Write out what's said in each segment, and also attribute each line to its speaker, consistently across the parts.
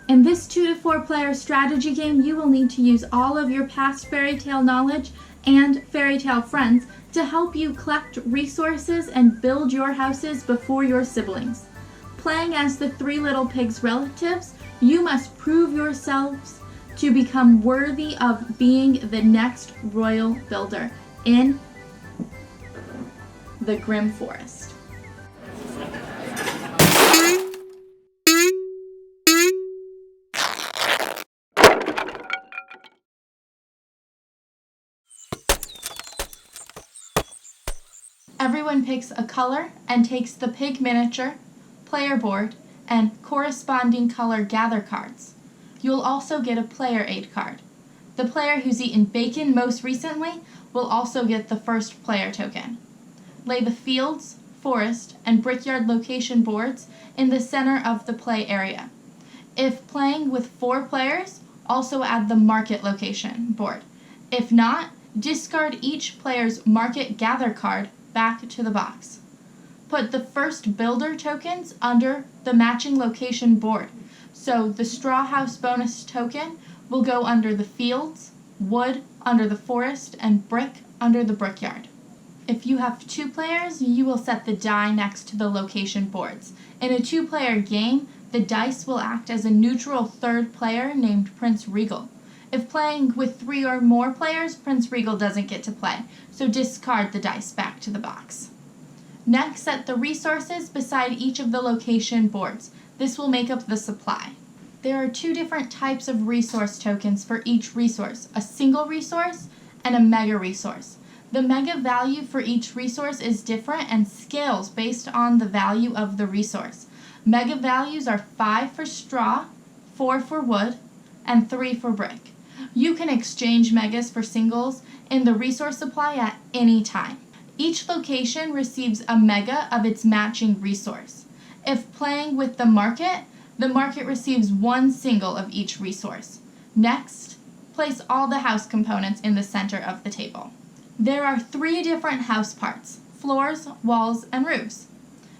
Speaker 1: In this 2 to 4 player strategy game, you will need to use all of your past fairy tale knowledge and fairy tale friends to help you collect resources and build your houses before your siblings. Playing as the Three Little Pigs relatives, you must prove yourselves to become worthy of being the next royal builder in the Grimm Forest. Everyone picks a color and takes the pig miniature, player board, and corresponding color gather cards. You'll also get a player aid card. The player who's eaten bacon most recently will also get the first player token. Lay the fields, forest, and brickyard location boards in the center of the play area. If playing with 4 players, also add the market location board. If not, discard each player's market gather card back to the box. Put the first builder tokens under the matching location board. So the straw house bonus token will go under the fields, wood under the forest, and brick under the brickyard. If you have 2 players, you will set the die next to the location boards. In a 2-player game, the dice will act as a neutral third player named Prince Regal. If playing with 3 or more players, Prince Regal doesn't get to play, so discard the dice back to the box. Next, set the resources beside each of the location boards. This will make up the supply. There are 2 different types of resource tokens for each resource, a single resource and a mega resource. The mega value for each resource is different and scales based on the value of the resource. Mega values are 5 for straw, 4 for wood, and 3 for brick. You can exchange megas for singles in the resource supply at any time. Each location receives a mega of its matching resource. If playing with the market receives 1 single of each resource. Next, place all the house components in the center of the table. There are 3 different house parts: floors, walls, and roofs.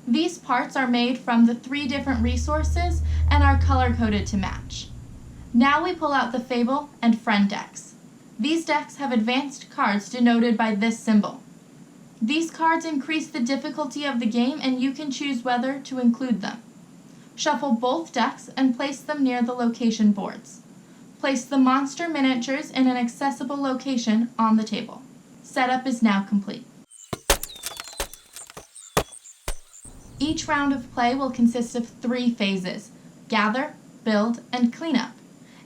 Speaker 1: These parts are made from the 3 different resources and are color-coded to match. Now we pull out the Fable and Friend decks. These decks have advanced cards denoted by this symbol. These cards increase the difficulty of the game, and you can choose whether to include them. Shuffle both decks and place them near the location boards. Place the monster miniatures in an accessible location on the table. Setup is now complete. Each round of play will consist of 3 phases: gather, build, and cleanup.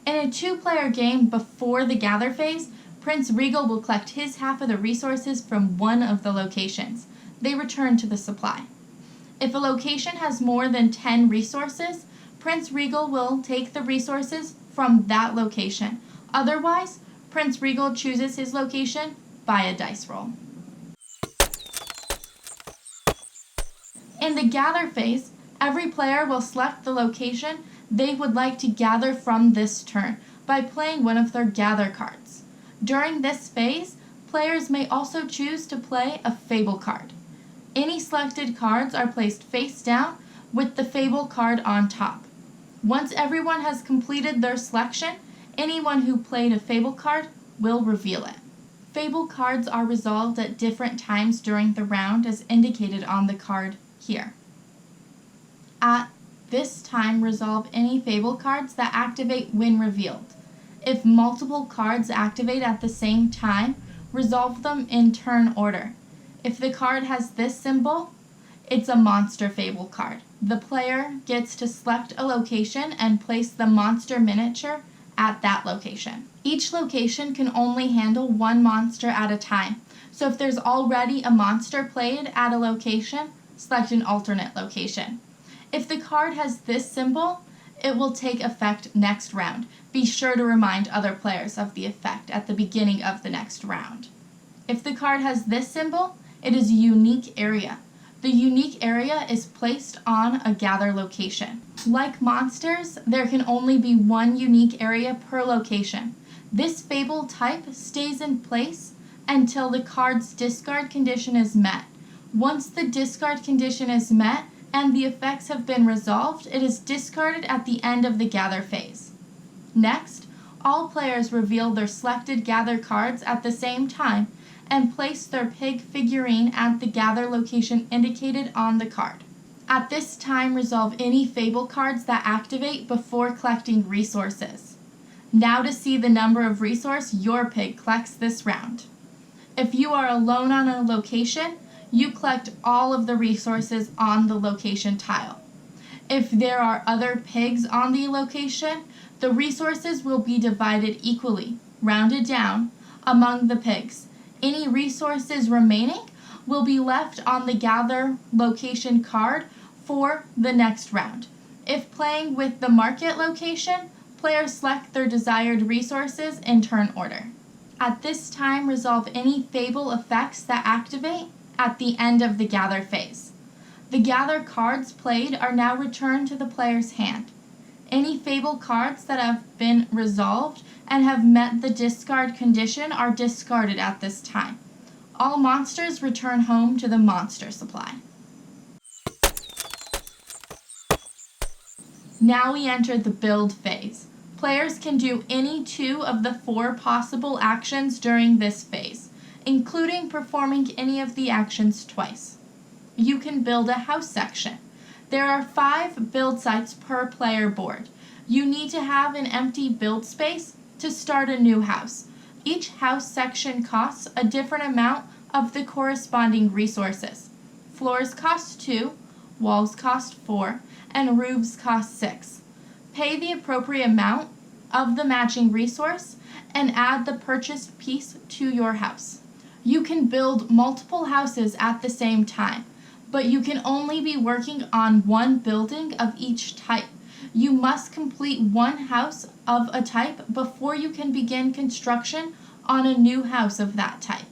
Speaker 1: In a 2-player game before the gather phase, Prince Regal will collect his half of the resources from one of the locations. They return to the supply. If a location has more than 10 resources, Prince Regal will take the resources from that location. Otherwise, Prince Regal chooses his location by a dice roll. In the gather phase, every player will select the location they would like to gather from this turn by playing one of their gather cards. During this phase, players may also choose to play a Fable card. Any selected cards are placed face down with the Fable card on top. Once everyone has completed their selection, anyone who played a Fable card will reveal it. Fable cards are resolved at different times during the round as indicated on the card here. At this time, resolve any Fable cards that activate when revealed. If multiple cards activate at the same time, resolve them in turn order. If the card has this symbol, it's a monster Fable card. The player gets to select a location and place the monster miniature at that location. Each location can only handle 1 monster at a time, so if there's already a monster played at a location, select an alternate location. If the card has this symbol, it will take effect next round. Be sure to remind other players of the effect at the beginning of the next round. If the card has this symbol, it is a unique area. The unique area is placed on a gather location. Like monsters, there can only be 1 unique area per location. This Fable type stays in place until the card's discard condition is met. Once the discard condition is met and the effects have been resolved, it is discarded at the end of the gather phase. Next, all players reveal their selected gather cards at the same time and place their pig figurine at the gather location indicated on the card. At this time, resolve any fable cards that activate before collecting resources. Now to see the number of resource your pig collects this round. If you are alone on a location, you collect all of the resources on the location tile. If there are other pigs on the location, the resources will be divided equally, rounded down, among the pigs. Any resources remaining will be left on the gather location card for the next round. If playing with the market location, players select their desired resources in turn order. At this time, resolve any fable effects that activate at the end of the gather phase. The gather cards played are now returned to the player's hand. Any fable cards that have been resolved and have met the discard condition are discarded at this time. All monsters return home to the monster supply. Now we enter the build phase. Players can do any 2 of the 4 possible actions during this phase, including performing any of the actions twice. You can build a house section. There are 5 build sites per player board. You need to have an empty build space to start a new house. Each house section costs a different amount of the corresponding resources. Floors cost 2, walls cost 4, and roofs cost 6. Pay the appropriate amount of the matching resource and add the purchased piece to your house. You can build multiple houses at the same time, but you can only be working on one building of each type. You must complete one house of a type before you can begin construction on a new house of that type.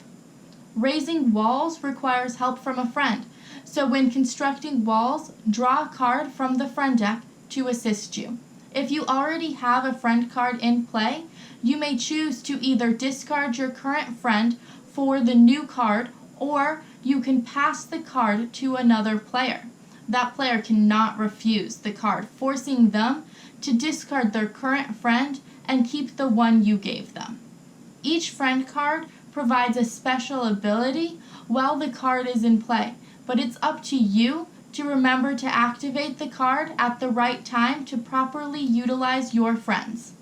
Speaker 1: Raising walls requires help from a friend, so when constructing walls, draw a card from the friend deck to assist you. If you already have a friend card in play, you may choose to either discard your current friend for the new card, or you can pass the card to another player. That player cannot refuse the card, forcing them to discard their current friend and keep the one you gave them. Each friend card provides a special ability while the card is in play, but it's up to you to remember to activate the card at the right time to properly utilize your friends.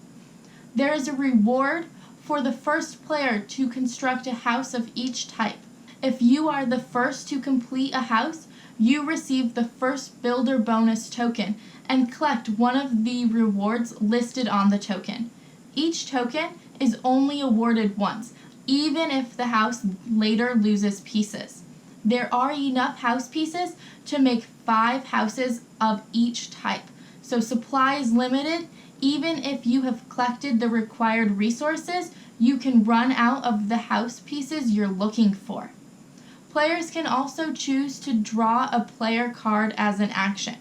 Speaker 1: There is a reward for the first player to construct a house of each type. If you are the first to complete a house, you receive the first builder bonus token and collect one of the rewards listed on the token. Each token is only awarded once, even if the house later loses pieces. There are enough house pieces to make 5 houses of each type, so supply is limited. Even if you have collected the required resources, you can run out of the house pieces you're looking for. Players can also choose to draw a player card as an action.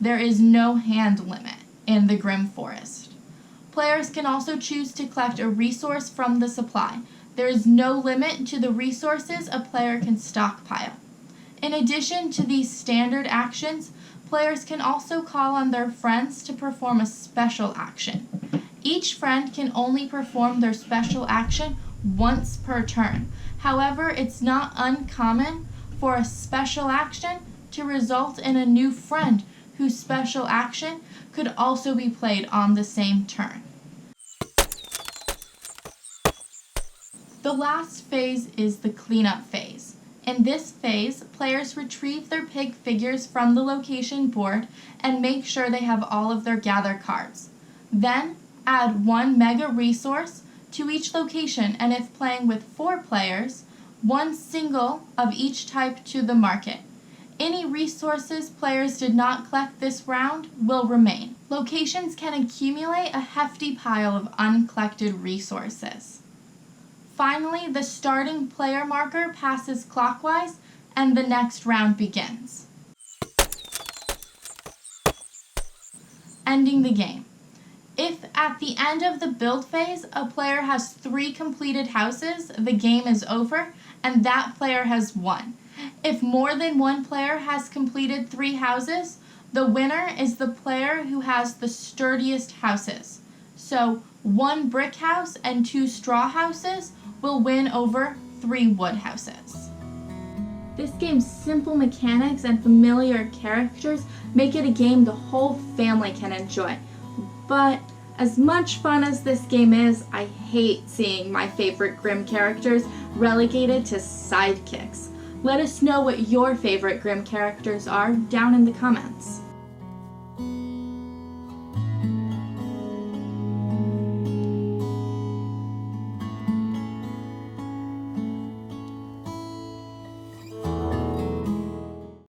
Speaker 1: There is no hand limit in the Grimm Forest. Players can also choose to collect a resource from the supply. There is no limit to the resources a player can stockpile. In addition to these standard actions, players can also call on their friends to perform a special action. Each friend can only perform their special action once per turn. However, it's not uncommon for a special action to result in a new friend whose special action could also be played on the same turn. The last phase is the cleanup phase. In this phase, players retrieve their pig figures from the location board and make sure they have all of their gather cards. Then, add 1 mega resource to each location, and if playing with 4 players, 1 single of each type to the market. Any resources players did not collect this round will remain. Locations can accumulate a hefty pile of uncollected resources. Finally, the starting player marker passes clockwise and the next round begins. Ending the game. If at the end of the build phase a player has 3 completed houses, the game is over and that player has won. If more than one player has completed 3 houses, the winner is the player who has the sturdiest houses. So 1 brick house and 2 straw houses will win over 3 wood houses. This game's simple mechanics and familiar characters make it a game the whole family can enjoy. But as much fun as this game is, I hate seeing my favorite Grimm characters relegated to sidekicks. Let us know what your favorite Grimm characters are down in the comments.